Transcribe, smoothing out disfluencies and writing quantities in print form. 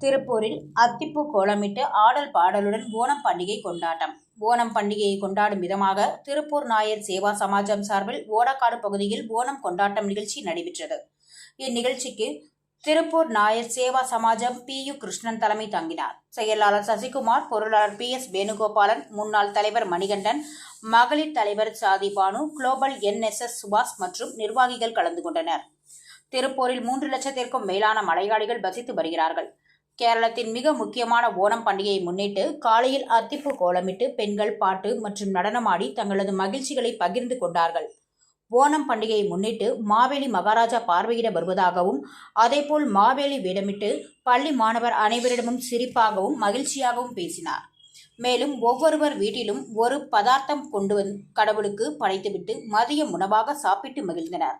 திருப்பூரில் அத்திப்பூ கோலமிட்டு ஆடல் பாடலுடன் ஓணம் பண்டிகை கொண்டாட்டம். ஓணம் பண்டிகையை கொண்டாடும் விதமாக திருப்பூர் நாயர் சேவா சமாஜம் சார்பில் ஓடக்காடு பகுதியில் ஓணம் கொண்டாட்டம் நிகழ்ச்சி நடைபெற்றது. இந்நிகழ்ச்சிக்கு திருப்பூர் நாயர் சேவா சமாஜம் PU கிருஷ்ணன் தலைமை தாங்கினார். செயலாளர் சசிகுமார், பொருளாளர் PS வேணுகோபாலன், முன்னாள் தலைவர் மணிகண்டன், மகளிர் தலைவர் சாதி பானு, குளோபல் NSS சுபாஷ் மற்றும் நிர்வாகிகள் கலந்து கொண்டனர். திருப்பூரில் 3 லட்சத்திற்கும் மேலான மலையாளிகள் வசித்து வருகிறார்கள். கேரளத்தின் மிக முக்கியமான ஓணம் பண்டிகையை முன்னிட்டு காலையில் அத்திப்பூ கோலமிட்டு பெண்கள் பாட்டு மற்றும் நடனமாடி தங்களது மகிழ்ச்சிகளை பகிர்ந்து கொண்டார்கள். ஓணம் பண்டிகையை முன்னிட்டு மாவேலி மகாராஜா பார்வையிட வருவதாகவும், அதேபோல் மாவேலி வேடமிட்டு பள்ளி மாணவர் அனைவரிடமும் சிரிப்பாகவும் மகிழ்ச்சியாகவும் பேசினார். மேலும் ஒவ்வொருவர் வீட்டிலும் ஒரு பதார்த்தம் கொண்டு கடவுளுக்கு படைத்துவிட்டு மதியம் உணவாக சாப்பிட்டு மகிழ்ந்தனர்.